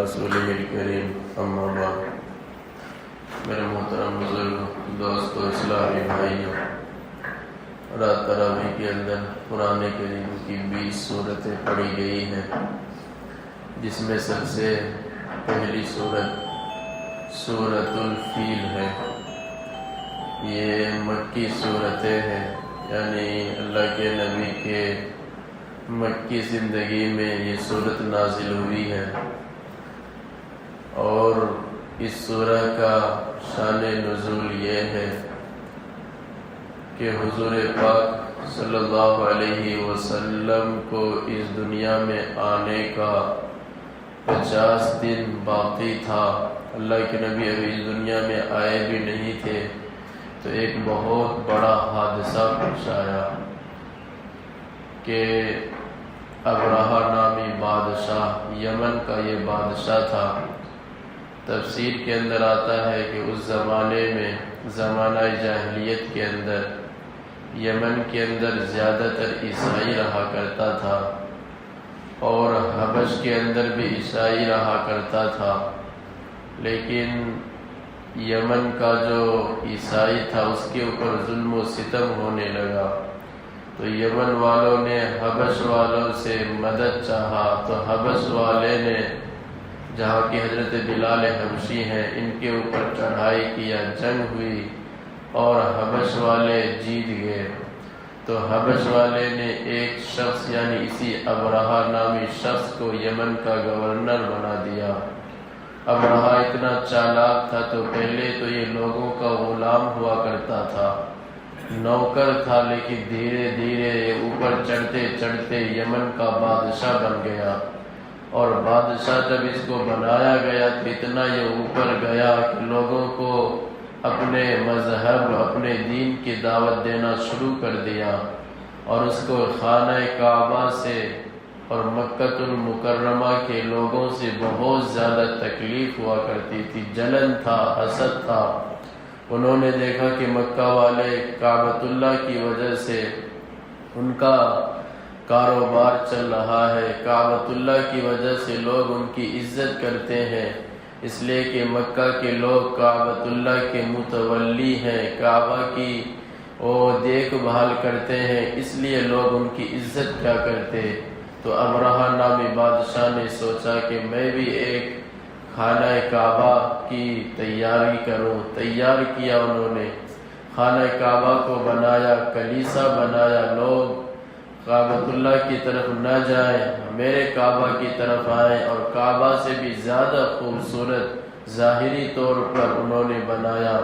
رسوله الکریم اما بعد۔ میرے محترم بزرگ دوستو، اسلامی بھائیوں، رات تراویح کے اندر قرآن کریم کی 20 سورتیں پڑھی گئی ہیں، جس میں سب سے پہلی سورت سورۃ الفیل ہے۔ یہ مکی صورتیں ہیں، یعنی اللہ کے نبی کے مکی زندگی میں یہ صورت نازل ہوئی ہے، اور اس سورہ کا شان نزول یہ ہے کہ حضور پاک صلی اللہ علیہ وسلم کو اس دنیا میں آنے کا 50 دن باقی تھا۔ اللہ کے نبی ابھی اس دنیا میں آئے بھی نہیں تھے، تو ایک بہت بڑا حادثہ پیش آیا کہ ابرہہ نامی بادشاہ، یمن کا یہ بادشاہ تھا۔ تفسیر کے اندر آتا ہے کہ اس زمانے میں، زمانہ جاہلیت کے اندر، یمن کے اندر زیادہ تر عیسائی رہا کرتا تھا، اور حبش کے اندر بھی عیسائی رہا کرتا تھا، لیکن یمن کا جو عیسائی تھا اس کے اوپر ظلم و ستم ہونے لگا، تو یمن والوں نے حبش والوں سے مدد چاہا، تو حبش والے نے، جہاں کی حضرت بلال حبشی ہیں، ان کے اوپر چڑھائی کیا، جنگ ہوئی اور حبش والے جیت گئے۔ تو حبش والے نے ایک شخص، یعنی اسی ابرہہ نامی شخص کو یمن کا گورنر بنا دیا۔ ابرہہ اتنا چالاک تھا، تو پہلے تو یہ لوگوں کا غلام ہوا کرتا تھا، نوکر تھا، لیکن دھیرے دھیرے یہ اوپر چڑھتے چڑھتے یمن کا بادشاہ بن گیا، اور بادشاہ جب اس کو بنایا گیا تو اتنا یہ اوپر گیا کہ لوگوں کو اپنے مذہب، اپنے دین کی دعوت دینا شروع کر دیا، اور اس کو خانہ کعبہ سے اور مکہ المکرمہ کے لوگوں سے بہت زیادہ تکلیف ہوا کرتی تھی، جلن تھا، حسد تھا۔ انہوں نے دیکھا کہ مکہ والے کعبۃ اللہ کی وجہ سے ان کا کاروبار چل رہا ہے، کعبۃ اللہ کی وجہ سے لوگ ان کی عزت کرتے ہیں، اس لیے کہ مکہ کے لوگ کعبۃ اللہ کے متولی ہیں، کعبہ کی وہ دیکھ بھال کرتے ہیں، اس لیے لوگ ان کی عزت کیا کرتے۔ تو ابرہہ نامی بادشاہ نے سوچا کہ میں بھی ایک خانہ کعبہ کی تیاری کروں، تیار کیا انہوں نے، خانہ کعبہ کو بنایا، کلیسا بنایا، لوگ کعبۃ اللہ کی طرف نہ جائیں، میرے کعبہ کی طرف آئیں، اور کعبہ سے بھی زیادہ خوبصورت ظاہری طور پر انہوں نے بنایا۔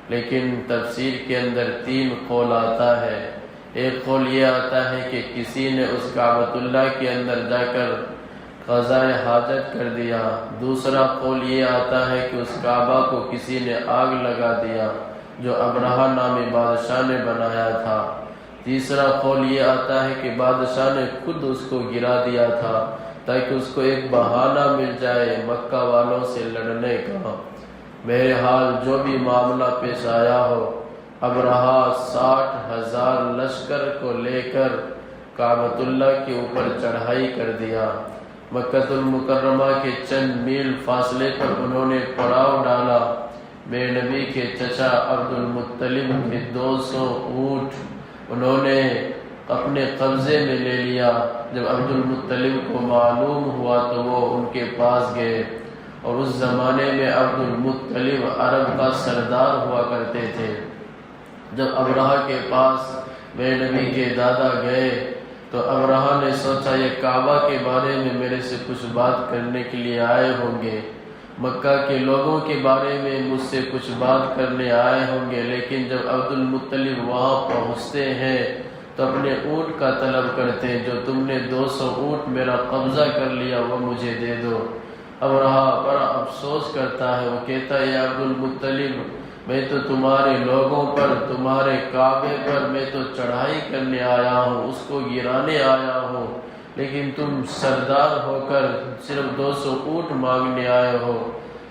لیکن تفسیر کے اندر 3 قول آتا ہے۔ ایک قول یہ آتا ہے کہ کسی نے اس کعبۃ اللہ کے اندر جا کر قضائے حاجت کر دیا۔ دوسرا قول یہ آتا ہے کہ اس کعبہ کو کسی نے آگ لگا دیا، جو ابرہہ نامی بادشاہ نے بنایا تھا۔ تیسرا قول یہ آتا ہے کہ بادشاہ نے خود اس کو گرا دیا تھا، تاکہ اس کو ایک بہانہ مل جائے مکہ والوں سے لڑنے کا۔ بہرحال جو بھی معاملہ پیش آیا ہو، ابرہہ 60,000 لشکر کو لے کر کعبۃ اللہ کے اوپر چڑھائی کر دیا۔ مکہ المکرمہ کے چند میل فاصلے پر انہوں نے پڑاؤ ڈالا۔ میرے نبی کے چچا عبد المطلب کے 200 اونٹ انہوں نے اپنے قبضے میں لے لیا۔ جب عبد المطلب کو معلوم ہوا تو وہ ان کے پاس گئے، اور اس زمانے میں عبد المطلب عرب کا سردار ہوا کرتے تھے۔ جب ابرہہ کے پاس میرے نبی کے دادا گئے تو ابرہہ نے سوچا یہ کعبہ کے بارے میں میرے سے کچھ بات کرنے کے لیے آئے ہوں گے، مکہ کے لوگوں کے بارے میں مجھ سے کچھ بات کرنے آئے ہوں گے، لیکن جب عبد المطلب وہاں پہنچتے ہیں تو اپنے اونٹ کا طلب کرتے ہیں، جو تم نے 200 اونٹ میرا قبضہ کر لیا وہ مجھے دے دو۔ ابرہہ بڑا افسوس کرتا ہے، وہ کہتا ہے یا عبد المطلب، میں تو تمہارے لوگوں پر، تمہارے کعبے پر میں تو چڑھائی کرنے آیا ہوں، اس کو گرانے آیا ہوں، لیکن تم سردار ہو کر صرف 200 اونٹ مانگنے آئے ہو۔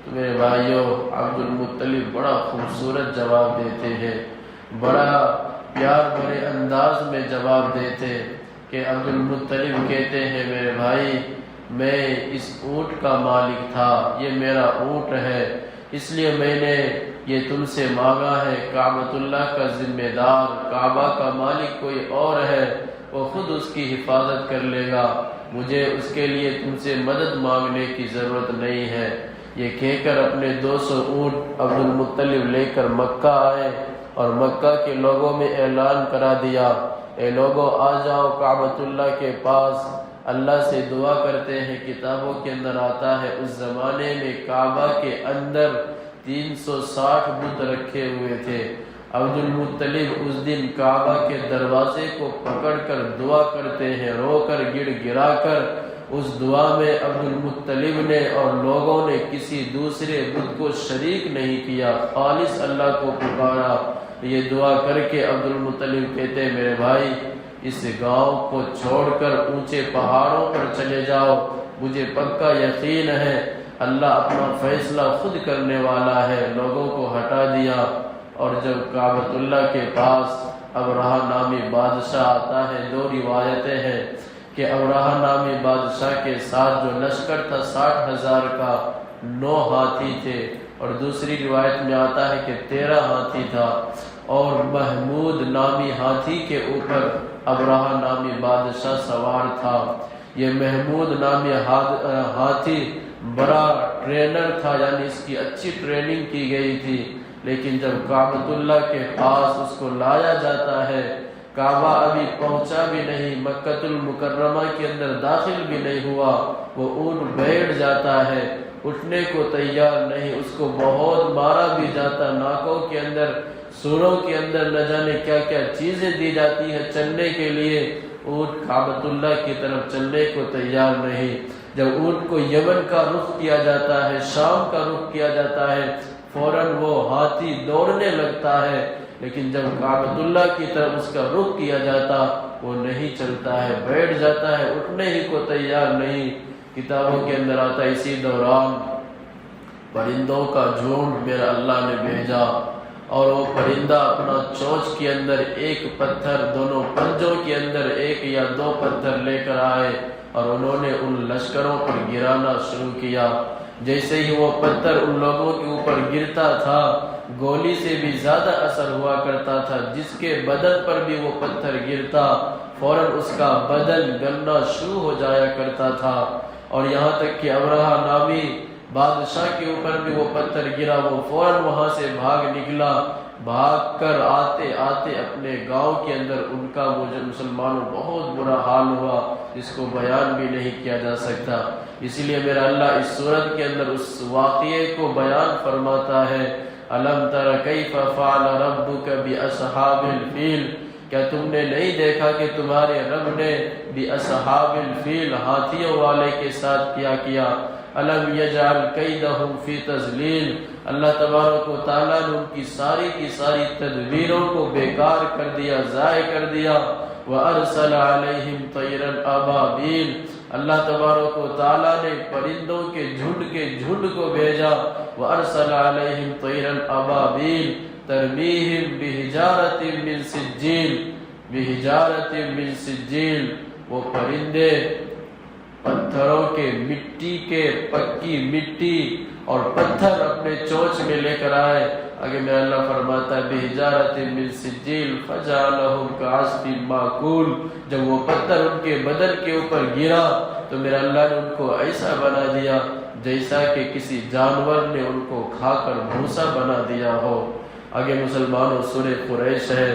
تو میرے بھائیوں، عبد المطلب بڑا خوبصورت جواب دیتے ہیں، بڑا پیار بھرے انداز میں جواب دیتے کہ عبد المطلب کہتے ہیں میرے بھائی، میں اس اونٹ کا مالک تھا، یہ میرا اونٹ ہے، اس لیے میں نے یہ تم سے مانگا ہے۔ کعبۃ اللہ کا ذمہ دار، کعبہ کا مالک کوئی اور ہے، وہ خود اس کی حفاظت کر لے گا، مجھے اس کے لیے تم سے مدد مانگنے کی ضرورت نہیں ہے۔ یہ کہہ کر اپنے 200 اونٹ عبد المطلب لے کر مکہ آئے اور مکہ کے لوگوں میں اعلان کرا دیا، اے لوگوں آ جاؤ کعبۃ اللہ کے پاس، اللہ سے دعا کرتے ہیں۔ کتابوں کے اندر آتا ہے اس زمانے میں کعبہ کے اندر 360 بت رکھے ہوئے تھے۔ عبد المطلب اس دن کعبہ کے دروازے کو پکڑ کر دعا کرتے ہیں، رو کر گڑ گڑا کر۔ اس دعا میں عبد المطلب نے اور لوگوں نے کسی دوسرے بت کو شریک نہیں کیا، خالص اللہ کو پکارا۔ یہ دعا کر کے عبد المطلب کہتے ہیں میرے بھائی اس گاؤں کو چھوڑ کر اونچے پہاڑوں پر چلے جاؤ، مجھے پکا یقین ہے اللہ اپنا فیصلہ خود کرنے والا ہے۔ لوگوں کو ہٹا دیا اور جب کعبۃ اللہ کے پاس ابرہہ نامی بادشاہ آتا ہے، 2 روایتیں ہیں کہ ابرہہ نامی بادشاہ کے ساتھ جو لشکر تھا 60,000 کا 9 ہاتھی تھے، اور دوسری روایت میں آتا ہے کہ 13 ہاتھی تھا، اور محمود نامی ہاتھی کے اوپر ابرہہ نامی بادشاہ سوار تھا۔ یہ محمود نامی ہاتھی بڑا ٹرینر تھا، یعنی اس کی اچھی ٹریننگ کی گئی تھی، لیکن جب کعبۃ اللہ کے پاس اس کو لایا جاتا ہے، کعبہ ابھی پہنچا بھی نہیں، مکہ المکرمہ کے اندر داخل بھی نہیں ہوا، وہ اونٹ بیٹھ جاتا ہے، اٹھنے کو تیار نہیں، اس کو بہت مارا بھی جاتا، ناکوں کے اندر سوروں کے اندر نہ جانے کیا کیا چیزیں دی جاتی ہیں چلنے کے لیے، اونٹ کعبۃ اللہ کی طرف چلنے کو تیار نہیں۔ جب اونٹ کو یمن کا رخ کیا جاتا ہے، شام کا رخ کیا جاتا ہے، فوراً وہ ہاتھی دوڑنے لگتا ہے، لیکن جب کعبۃ اللہ کی طرف اس کا رخ کیا جاتا وہ نہیں چلتا ہے، بیٹھ جاتا ہے، اٹھنے ہی کو تیار نہیں۔ کتابوں کے اندر آتا ہے اسی دوران پرندوں کا جھنڈ میرا اللہ نے بھیجا، اور وہ پرندہ اپنا چونچ کے اندر ایک پتھر، دونوں پنجوں کے اندر 1 یا 2 پتھر لے کر آئے اور انہوں نے ان لشکروں پر گرانا شروع کیا۔ جیسے ہی وہ پتھر ان لوگوں کے اوپر گرتا تھا، گولی سے بھی زیادہ اثر ہوا کرتا تھا، جس کے بدن پر بھی وہ پتھر گرتا فوراً اس کا بدن گلنا شروع ہو جایا کرتا تھا، اور یہاں تک کہ ابرہہ نامی بادشاہ کے اوپر بھی وہ پتھر گرا، وہ فوراً وہاں سے بھاگ نکلا، بھاگ کر آتے آتے اپنے گاؤں کے اندر ان کا مسلمانوں بہت برا حال ہوا، جس کو بیان بھی نہیں کیا جا سکتا۔ اسی لیے میرا اللہ اس سورت کے اندر اس واقعے کو بیان فرماتا ہے، الم تر کیف فعل ربک باصحاب الفیل، کیا تم نے نہیں دیکھا کہ تمہارے رب نے باصحاب الفیل ہاتھیوں والے کے ساتھ کیا کیا، الم یجعل کیدہم فی تضلیل، اللہ تبارک و تعالیٰ نے ان کی ساری تدبیروں کو بیکار کر دیا، ضائع کر دیا، وَأَرْسَلَ عَلَيْهِمْ طَيْرًا أَبَابِيلَ، اللہ تبارک و تعالیٰ نے پرندوں کے جھنڈ کو بھیجا، وَأَرْسَلَ عَلَيْهِمْ طَيْرًا أَبَابِيلَ تَرْمِيهِمْ بِحِجَارَةٍ مِّن سِجِّيلٍ، وہ پرندے پتھروں کے، مٹی کے، پکی مٹی اور پتھر اپنے چونچ میں لے کر آئے۔ آگے میں اللہ فرماتا ہے بِحِجَارَةٍ مِّن سِجِّيلٍ فَجَعَلَهُمْ كَعَصْفٍ مَّأْكُولٍ، جب وہ پتھر ان کے بدن کے اوپر گرا تو میرا اللہ نے ان کو ایسا بنا دیا جیسا کہ کسی جانور نے ان کو کھا کر بھوسا بنا دیا ہو۔ آگے مسلمانوں سورہ قریش ہے،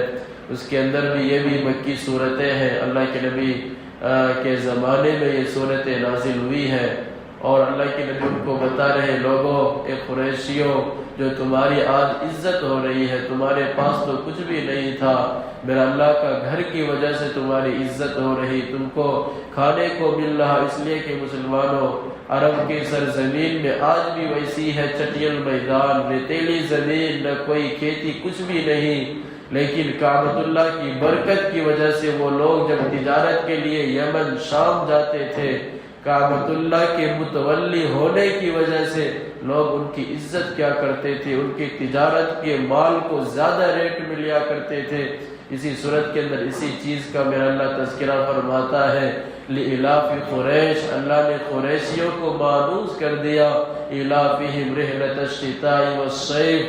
اس کے اندر بھی یہ بھی مکی صورتیں ہیں، اللہ کے نبی کے زمانے میں یہ صورتیں نازل ہوئی ہے، اور اللہ کے نبی ان کو بتا رہے لوگوں، اے قریشیوں، جو تمہاری آج عزت ہو رہی ہے، تمہارے پاس تو کچھ بھی نہیں تھا، میرا اللہ کا گھر کی وجہ سے تمہاری عزت ہو رہی، تم کو کھانے کو مل رہا، اس لیے کہ مسلمانوں عرب کی سرزمین میں آج بھی ویسی ہے، چٹیل میدان، ریتیلی زمین، نہ کوئی کھیتی، کچھ بھی نہیں، لیکن کعبۃ اللہ کی برکت کی وجہ سے وہ لوگ جب تجارت کے لیے یمن شام جاتے تھے، کعبۃ اللہ کے متولی ہونے کی وجہ سے لوگ ان کی عزت کیا کرتے تھے، ان کی تجارت کے مال کو زیادہ ریٹ میں لیا کرتے تھے۔ اسی صورت کے اندر اسی چیز کا میرا اللہ تذکرہ فرماتا ہے لإلاف قریش، اللہ نے قریشیوں کو مانوس کر دیا، إلافهم رحلة الشتاء والصيف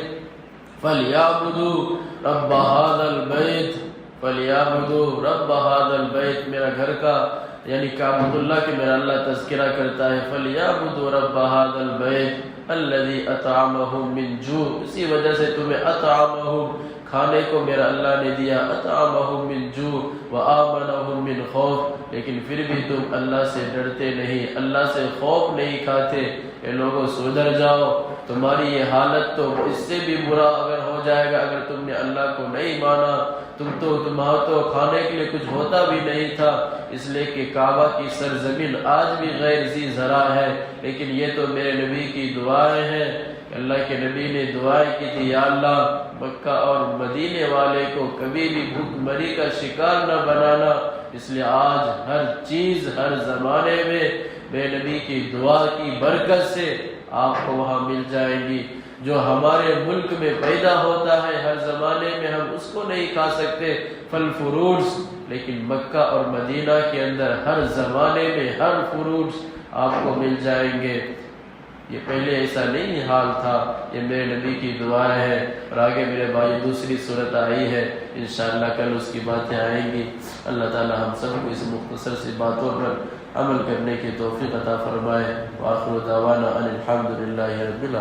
فلیعبدوا رب هذا البیت، فلیعبدوا رب هذا البیت، میرا گھر کا یعنی کعبۃ اللہ کے میرا اللہ تذکرہ کرتا ہے، فلیعبدوا رب هذا البیت الذی اطعمهم من جوع، اسی وجہ سے تمہیں اطعمهم کھانے کو میرا اللہ نے دیا، اطعمهم من جوع وآمنهم من خوف، لیکن پھر بھی تم اللہ سے ڈرتے نہیں، اللہ سے خوف نہیں کھاتے۔ اے لوگوں سدھر جاؤ، تمہاری یہ حالت تو اس سے بھی برا اگر ہو جائے گا اگر تم نے اللہ کو نہیں مانا، تمہارا تو کھانے کے لیے کچھ ہوتا بھی نہیں تھا، اس لیے کہ کعبہ کی سرزمین آج بھی غیر ذی زرع ہے، لیکن یہ تو میرے نبی کی دعائیں ہیں۔ اللہ کے نبی نے دعائیں کی تھی، یا اللہ مکہ اور مدینے والے کو کبھی بھی بھوک مری کا شکار نہ بنانا، اس لیے آج ہر چیز ہر زمانے میں میرے نبی کی دعا کی برکت سے آپ کو وہاں مل جائیں گی۔ جو ہمارے ملک میں پیدا ہوتا ہے ہر زمانے میں ہم اس کو نہیں کھا سکتے، پھل فروٹس، لیکن مکہ اور مدینہ کے اندر ہر زمانے میں ہر فروٹس آپ کو مل جائیں گے۔ یہ پہلے ایسا نہیں حال تھا، یہ میرے نبی کی دعائیں ہیں۔ اور آگے میرے بھائی دوسری صورت آئی ہے، انشاءاللہ کل اس کی باتیں آئیں گی۔ اللہ تعالی ہم سب کو اس مختصر سی باتوں پر عمل کرنے کی توفیق عطا فرمائے۔ وآخر دعوانا ان الحمد للہ رب العالمین۔